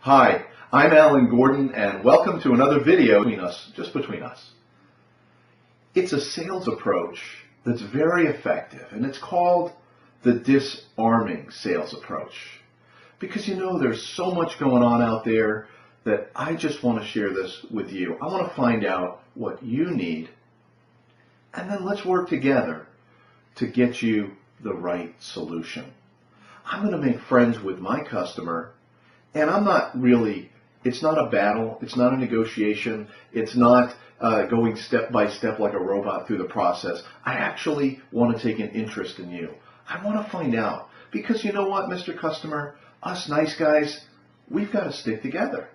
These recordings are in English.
Hi, I'm Alan Gordon, and welcome to another video between us, just between us. It's a sales approach that's very effective, and it's called the disarming sales approach. Because there's so much going on out there that I just want to share this with you. I want to find out what you need, and then let's work together to get you the right solution. I'm going to make friends with my customer, and it's not a battle, it's not a negotiation, it's not going step by step like a robot through the process. I actually want to take an interest in you. I want to find out, because you know what, Mr. Customer, us nice guys, we've got to stick together.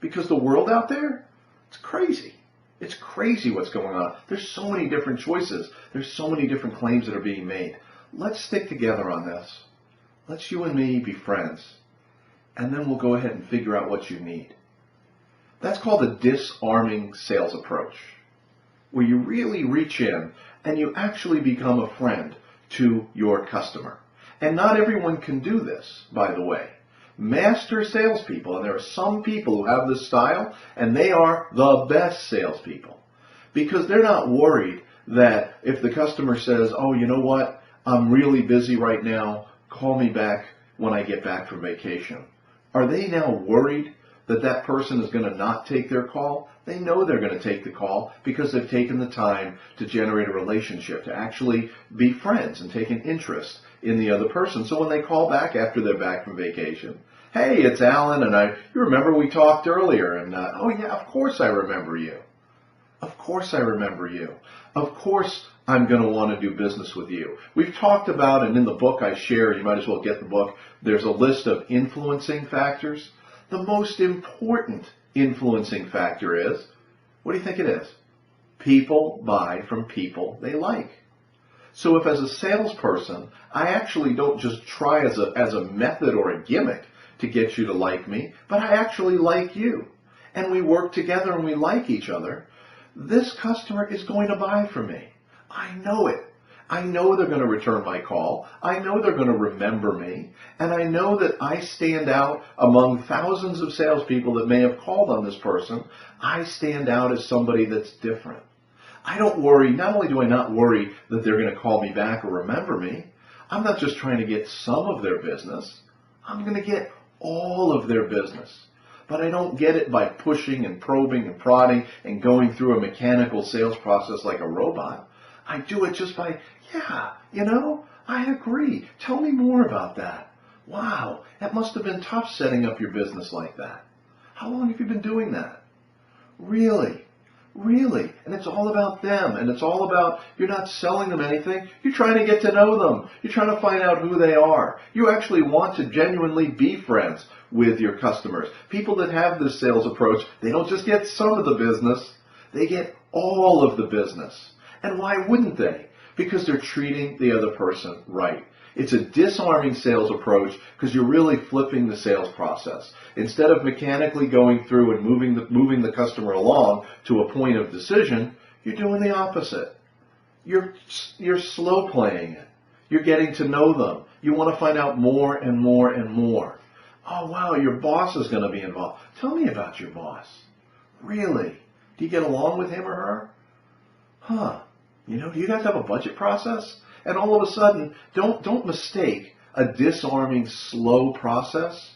Because the world out there, it's crazy. It's crazy what's going on. There's so many different choices. There's so many different claims that are being made. Let's stick together on this. Let's you and me be friends. And then we'll go ahead and figure out what you need. That's called the disarming sales approach, where you really reach in and you actually become a friend to your customer. And not everyone can do this, by the way. Master salespeople, and there are some people who have this style, and they are the best salespeople, because they're not worried that if the customer says, oh, you know what, I'm really busy right now, call me back when I get back from vacation. Are they now worried that that person is going to not take their call? They know they're going to take the call because they've taken the time to generate a relationship, to actually be friends and take an interest in the other person. So when they call back after they're back from vacation, hey, it's Alan, and you remember we talked earlier, and oh yeah, of course I remember you. Of course I remember you. Of course I'm going to want to do business with you. We've talked about, and in the book I share, you might as well get the book, there's a list of influencing factors. The most important influencing factor is, what do you think it is? People buy from people they like. So if as a salesperson, I actually don't just try as a method or a gimmick to get you to like me, but I actually like you, and we work together and we like each other, this customer is going to buy from me. I know it. I know they're going to return my call. I know they're going to remember me. And I know that I stand out among thousands of salespeople that may have called on this person. I stand out as somebody that's different. I don't worry. Not only do I not worry that they're going to call me back or remember me, I'm not just trying to get some of their business. I'm going to get all of their business. But I don't get it by pushing and probing and prodding and going through a mechanical sales process like a robot. I do it just by, yeah, I agree. Tell me more about that. Wow, that must have been tough setting up your business like that. How long have you been doing that? Really? Really? And it's all about them, and it's all about, you're not selling them anything, you're trying to get to know them, you're trying to find out who they are. You actually want to genuinely be friends with your customers. People that have this sales approach, they don't just get some of the business, they get all of the business. And why wouldn't they? Because they're treating the other person right. It's a disarming sales approach because you're really flipping the sales process. Instead of mechanically going through and moving the customer along to a point of decision, you're doing the opposite. You're slow playing it. You're getting to know them. You want to find out more and more and more. Oh wow, your boss is going to be involved. Tell me about your boss. Really? Do you get along with him or her? Huh. Do you guys have a budget process? And all of a sudden, don't mistake a disarming, slow process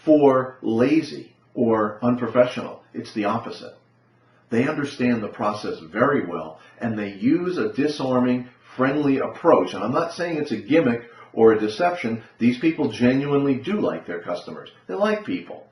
for lazy or unprofessional. It's the opposite. They understand the process very well, and they use a disarming, friendly approach. And I'm not saying it's a gimmick or a deception. These people genuinely do like their customers. They like people.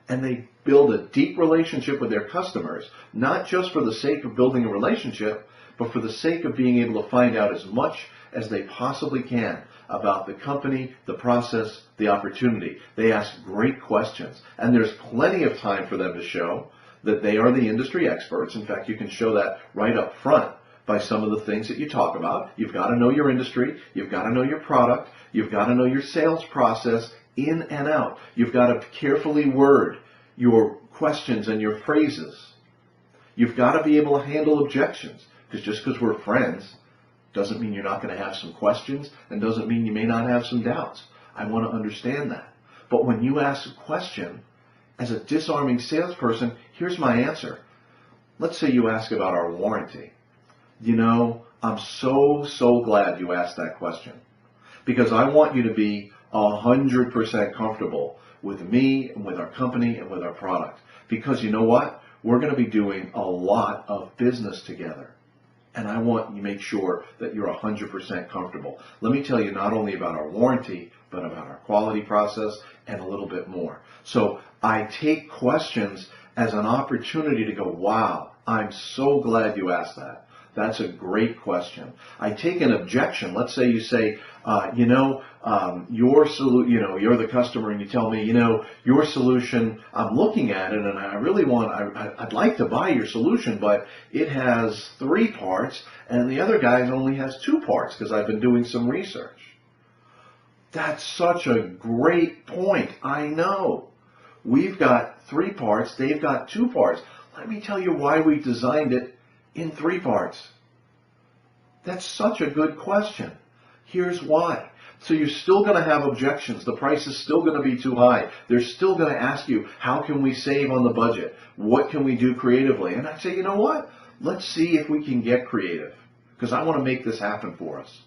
And they build a deep relationship with their customers, not just for the sake of building a relationship, but for the sake of being able to find out as much as they possibly can about the company, the process, the opportunity. They ask great questions, and there's plenty of time for them to show that they are the industry experts. In fact, you can show that right up front by some of the things that you talk about. You've got to know your industry. You've got to know your product. You've got to know your sales process in and out. You've got to carefully word your questions and your phrases. You've got to be able to handle objections. Because just because we're friends doesn't mean you're not going to have some questions, and doesn't mean you may not have some doubts. I want to understand that. But when you ask a question, as a disarming salesperson, here's my answer. Let's say you ask about our warranty. You know, I'm so glad you asked that question, because I want you to be 100% comfortable with me and with our company and with our product. Because you know what? We're going to be doing a lot of business together. And I want you to make sure that you're 100% comfortable. Let me tell you not only about our warranty, but about our quality process and a little bit more. So I take questions as an opportunity to go, wow, I'm so glad you asked that. That's a great question. I take an objection. Let's say you say, you're the customer and you tell me, your solution, I'm looking at it and I really I'd like to buy your solution, but it has 3 parts and the other guy only has 2 parts because I've been doing some research. That's such a great point. I know. We've got 3 parts. They've got 2 parts. Let me tell you why we designed it in 3 parts. That's such a good question. Here's why. So you're still going to have objections. The price is still going to be too high. They're still going to ask you, how can we save on the budget? What can we do creatively? And I say, you know what? Let's see if we can get creative, because I want to make this happen for us.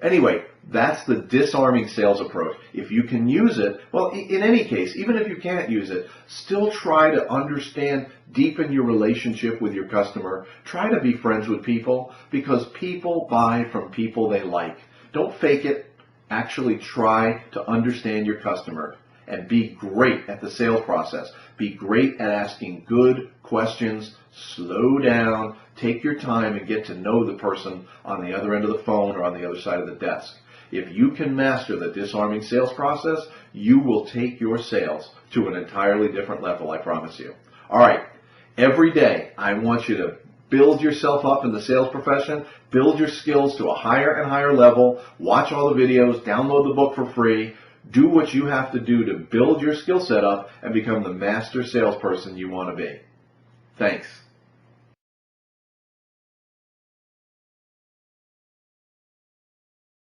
Anyway, that's the disarming sales approach. If you can use it, well, in any case, even if you can't use it, still try to understand, deepen your relationship with your customer. Try to be friends with people, because people buy from people they like. Don't fake it. Actually try to understand your customer and be great at the sales process. Be great at asking good questions. Slow down, take your time, and get to know the person on the other end of the phone or on the other side of the desk. If you can master the disarming sales process, you will take your sales to an entirely different level, I promise you. All right, every day I want you to build yourself up in the sales profession, build your skills to a higher and higher level, watch all the videos, download the book for free, do what you have to do to build your skill set up and become the master salesperson you want to be. Thanks.